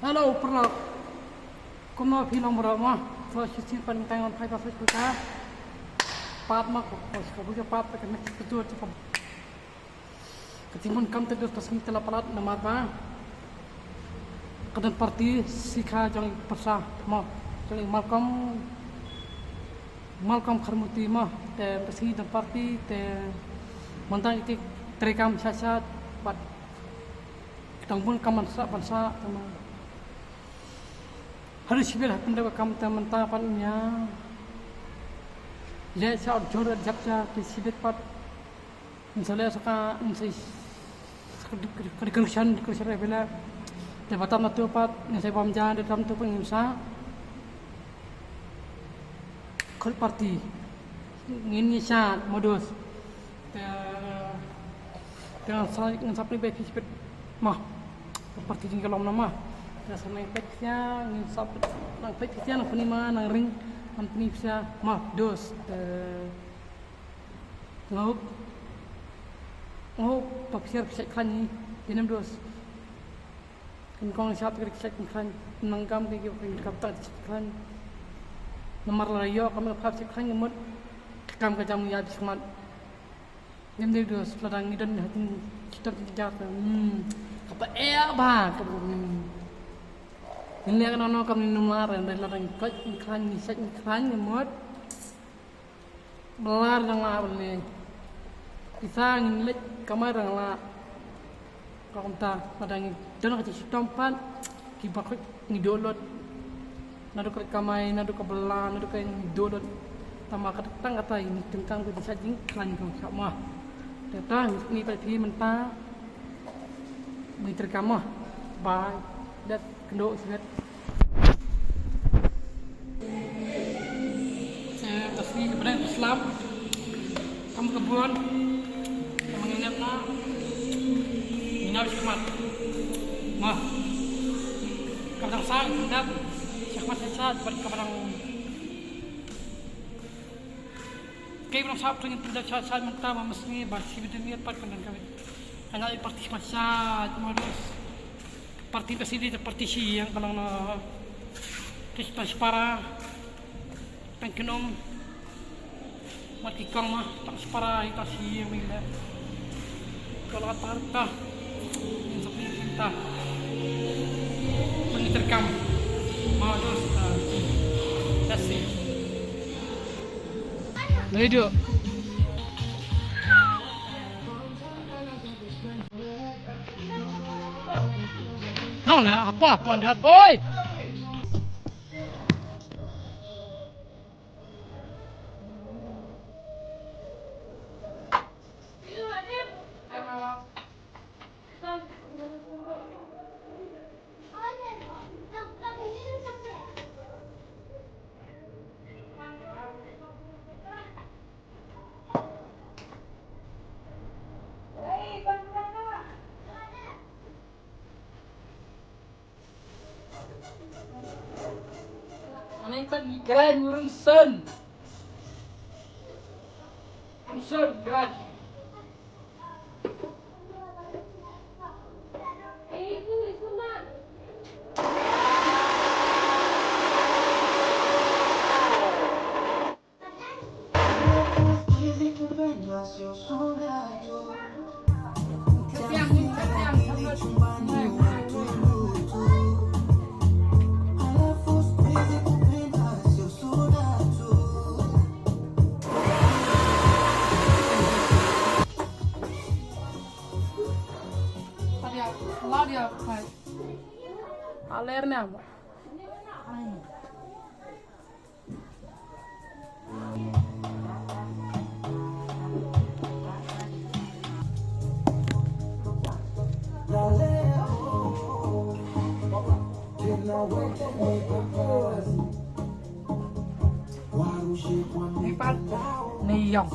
Halo, pernah kuno film berapa? Soal sisi pentangan pai pasal kita. Pat mak, kau punya pat tak kena ketua cakap. Ketimun kam terus tasmi telah palat nama apa? Kedan parti sikha jang persa mah. Jang Malcolm Kharmuti mah. Te pesi dan parti te mantan itu terekam sasat pat. Tangpun kaman sa pansa teman. Harus sibel pendapat kamu teman-teman pannya. Jadi saya jual jaksa di sibet pat. Misalnya suka kerjaan bela jabatan itu pat. Saya pamjah di dalam tu pengusaha. Kol parti ini syarat modus. Dengan saya dengan sampai baik sibet mah parti tinggal lama nama. Rasa naik peksnya, ngisap nang peksnya nang penima nang ring nang penipsa mah dos ngau papsir pesek kan ni enam dos kan kong siap pesek kan nangkam ke kapta kan nomor layo kami pesek kan ngemut kam ke jam ya bismat nem dos ladang dan hatin kita tidak apa ba ini kan orang kami nomor dari ladang kan ni sek kan ngemut belar nang la ni isa ngilit kamar nang la kau ta ladang dan ka tempat kibak ngidolot nadu ka kamay nadu ka belar nadu ka ngidolot tama ka tang kata ini tentang bisa jing kan kau sama datang ni pada mentah terkamah ba dat kendo sihat tasmi kepada Islam kamu kebun mengingatna minal hikmat mah kadang sang hendak hikmat saja kepada kay bilang sa akin tidak sa mentama masni basi bidemir pat kanang kawit ana parti masyad modus parti presiden parti siyang kanang na kistas para pengkenom matikang mah tak separa ita siyang mila kalau tarta yang seperti kita peniterkam modus that's it video no lah apa lihat boy Aneh kan ikan urunsan guys dia alernya apa? Ipat niyong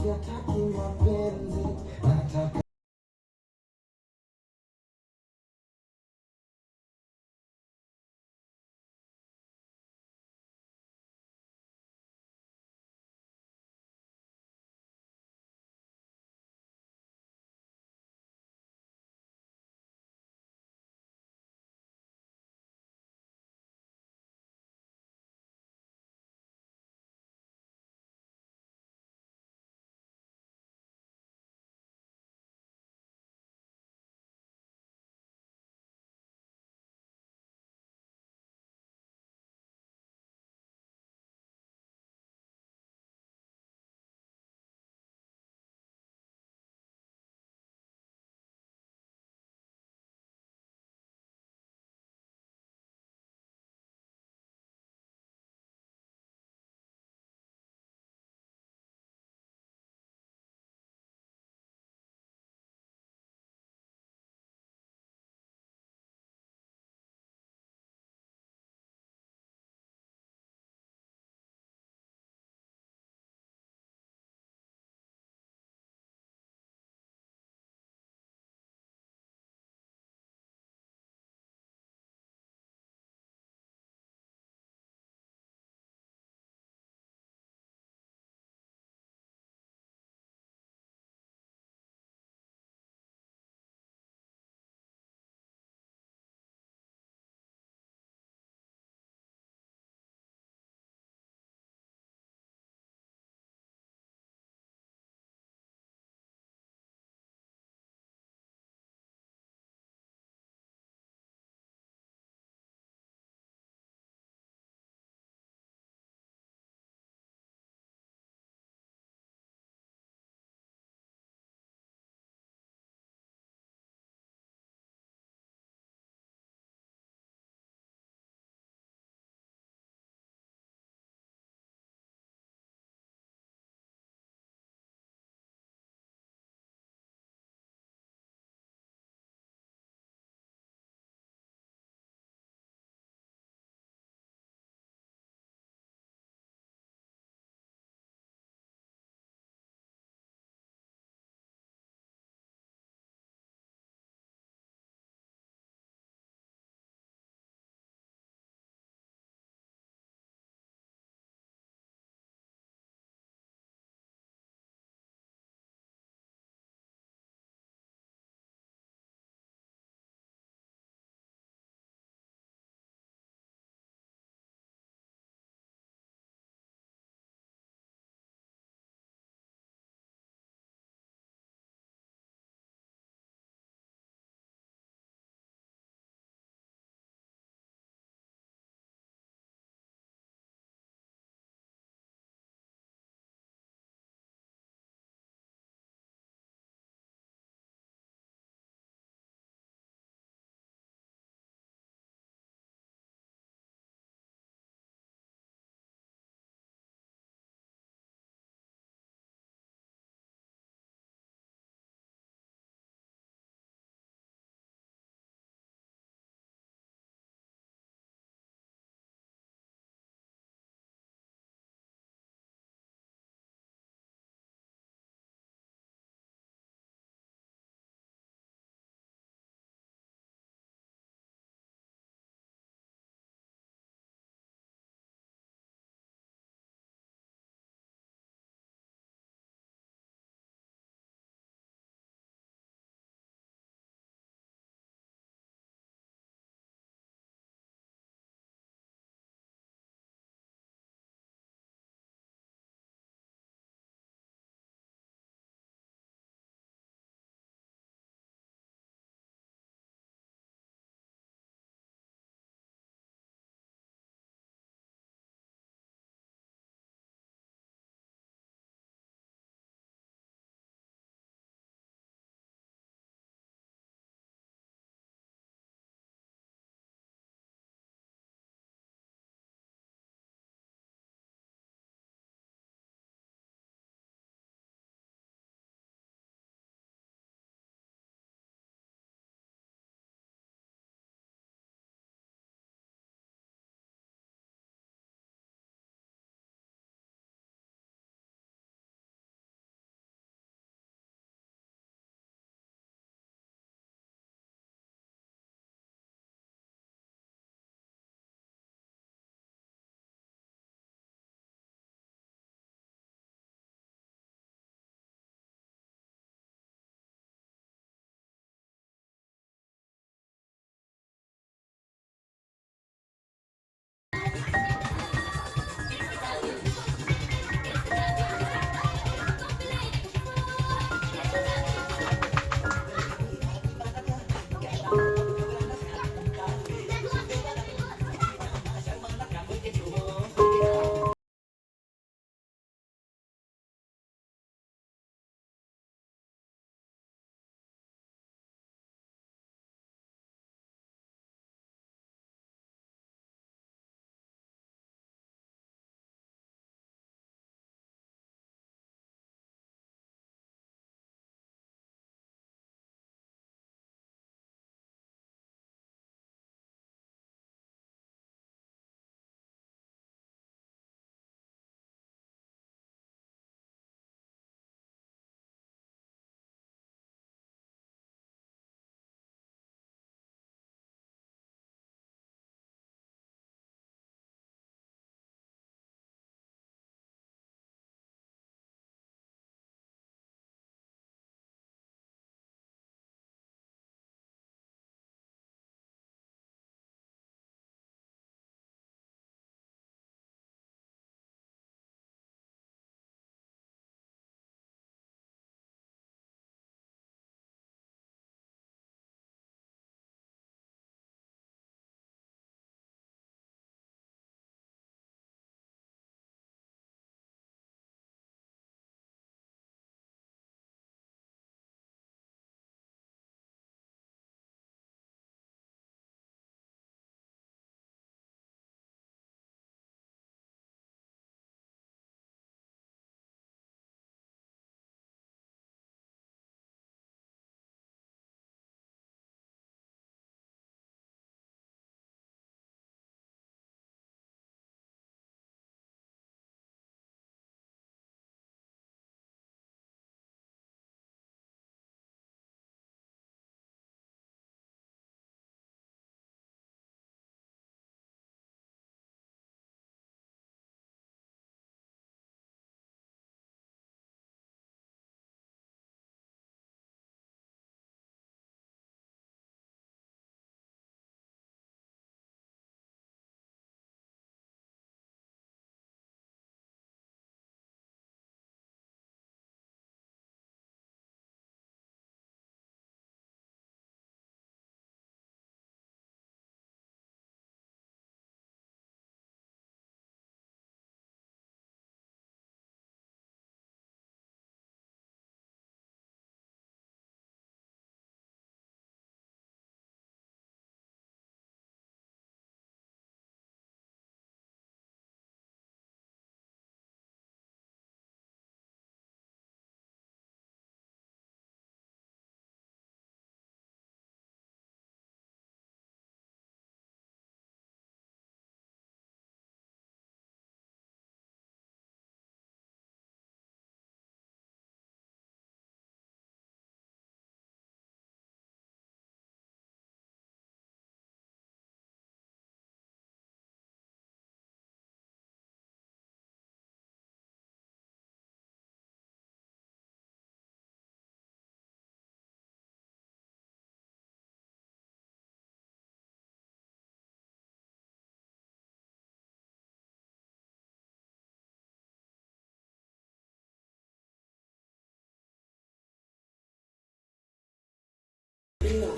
Tingnan